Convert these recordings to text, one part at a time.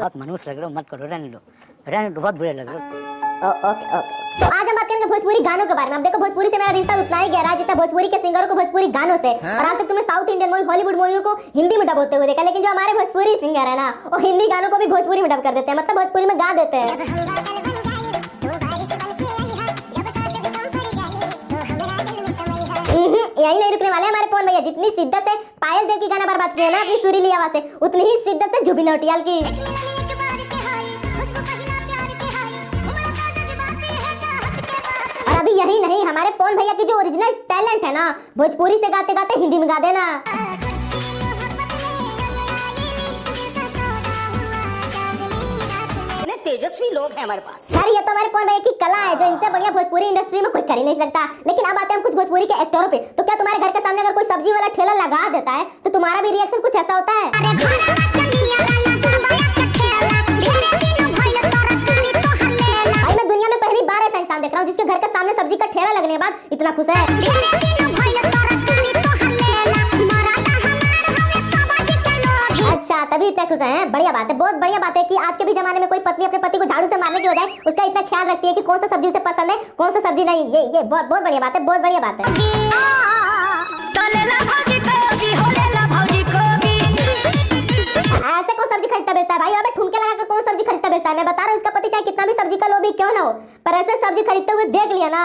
बहुत मनुष्य लग रहे हो, मत करो, रहने दो, बहुत बुरे लग रहे हो। ओके। तो आज हम बात करेंगे भोजपुरी गानों के बारे में। अब देखो, भोजपुरी से मेरा रिश्ता उतना ही गहरा है जितना भोजपुरी के सिंगरों को भोजपुरी गानों से। और आज तक तुमने south Indian movie, Hollywood movie को हिंदी में डब होते हुए देखा, लेकिन जो हमारे भोजपुरी सिंगर है ना, वो हिंदी गानों को भी भोजपुरी में डब कर देते हैं, मतलब भोजपुरी में गा देते हैं। यही नहीं रुकने वाले हमारे पवन भैया। जितनी शिद्दत से पायल देव की गाना बर्बाद किया ना अपनी सुरीली आवाज से, उतनी ही शिद्दत से जुबिन नौटियाल की। और अभी यही नहीं, हमारे पवन भैया की जो ओरिजिनल टैलेंट है ना, भोजपुरी से गाते गाते हिंदी में गा देना। तेजस्वी लोग हैं हमारे पास। यार, ये तो हमारे पवन भैया की कला है, जो इनसे बढ़िया भोजपुरी इंडस्ट्री में कोई कर ही नहीं सकता। लेकिन अब आते हैं कुछ भोजपुरी के एक्टरों पे। तो क्या तुम्हारे घर के सामने अगर कोई सब्जी वाला ठेला लगा देता है तो तुम्हारा भी रिएक्शन कुछ ऐसा होता है? भाई, मैं दुनिया में पहली बार ऐसा इंसान देख रहा हूँ जिसके घर के सामने सब्जी का ठेला लगने के बाद इतना खुश है। अच्छा, तभी इतना खुश है। बढ़िया बात है, बहुत बढ़िया बात है कि आज के भी जमाने में कोई पत्नी अपने पति को झाड़ू से मारने की बजाय उसका इतना ख्याल रखती है कि कौन सा सब्जी उसे पसंद है, कौन सा सब्जी नहीं। ये बहुत बढ़िया बात है, बहुत बढ़िया बात है। ऐसे कौन सब्जी खरीदता बेचता है भाई? अबे ठुमके लगा कर कौन सब्जी खरीदता बेचता है? मैं बता रहा हूँ, उसका पति चाहे कितना भी सब्जी का लोभी क्यों ना हो, पर ऐसे सब्जी खरीदते हुए देख लिया ना।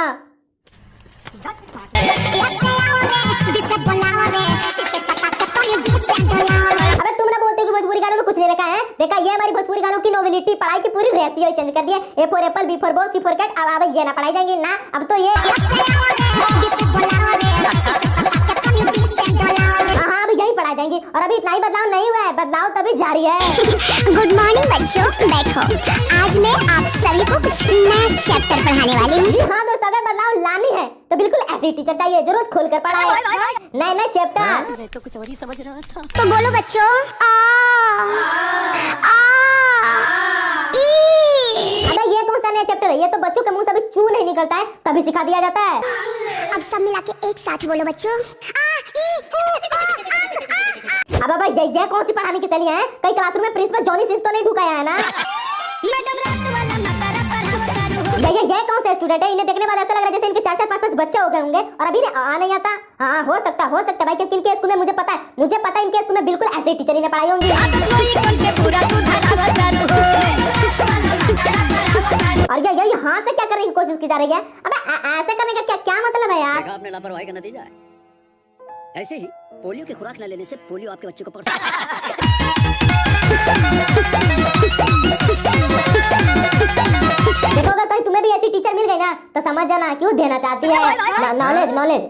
अबे तुम ना बोलते हो कि भोजपुरी गानों में कुछ नहीं देखा है? देखा, ये हमारी भोजपुरी गानों की नोवेलिटी, पढ़ाई की पूरी रेशियो चेंज कर दी है। A for apple, B for ball, C for cat. अब ये ना पढ़ाई जाएंगी ना, अब तो ये हाँ, अब यही पढ़ाई जाएंगी। और अभी इतना ही बदलाव नहीं हुआ है, बदलाव तभी जारी है। गुड मॉर्निंग बच्चों, बैठो। आज मैं आप सभी को कुछ नया चैप्टर पढ़ाने वाली हूँ। हाँ दोस्तों, अगर बदलाव लानी है तो बिल्कुल ऐसी टीचर चाहिए जो रोज खोल कर पढ़ाए नए चैप्टर। मैं तो कुछ और ही समझ रहा था। तो बोलो बच्चों, अबे ये कौन सा नया चैप्टर है? ये तो बच्चों के मुंह से अभी चू नहीं निकलता है, तभी सिखा दिया जाता है। अब सब मिला के एक साथ बोलो बच्चों। अब बाबा, ये कौन सी पढ़ाने की शैली है? कई क्लासरूम में प्रिंसिपल जॉनी सिंस तो नहीं ढुकाया है ना? ये कौन से स्टूडेंट है? इन्हें देखने बाद ऐसा लग रहा है जैसे इनके 4-4-5-5 बच्चे हो गए होंगे और अभी आ नहीं आता। हाँ, हो सकता भाई, क्योंकि इनके स्कूल में मुझे पता है इनके स्कूल में बिल्कुल ऐसे ही टीचर इन्हें पढ़ाई होंगी। और ये हाथ से क्या करने की कोशिश की जा रही है? अबे ऐसे करने का क्या मतलब है यार? आपने लापरवाही का नतीजा है। ऐसे ही पोलियो की खुराक न लेने से पोलियो आपके बच्चे को पकड़ सकता है। देखो, अगर कहीं तुम्हें भी ऐसी टीचर मिल गई ना तो समझ जाना क्यों देना चाहती है नॉलेज।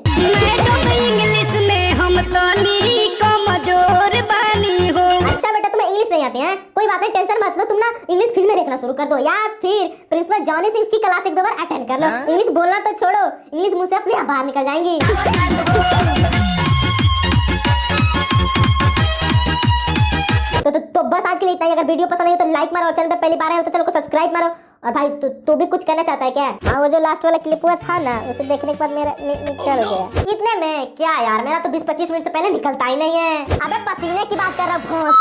इंग्लिश में हम तो नहीं कमजोर बनी हो। अच्छा बेटा, तुम्हें इंग्लिश नहीं आती है? कोई बात नहीं, टेंशन मत लो। तुम ना इंग्लिश फिल्में देखना शुरू कर दो, या फिर प्रिंसिपल जॉनी सिंह की क्लास एक दो बार अटेंड कर लो। इंग्लिश बोलना तो छोड़ो, इंग्लिश मुंह से अपने आप बाहर निकल जाएंगी। तो बस आज के लिए इतना ही। अगर वीडियो पसंद आई हो तो लाइक मारो, और चैनल पे पहली बार आए हो तो चैनल को सब्सक्राइब मारो। और भाई तू भी कुछ कहना चाहता है क्या? हाँ, वो जो लास्ट वाला क्लिप हुआ था ना, उसे देखने के बाद मेरा निकल गया। इतने में क्या यार, मेरा तो 20-25 मिनट से पहले निकलता ही नहीं है। अबे पसीने की बात कर रहा हूँ।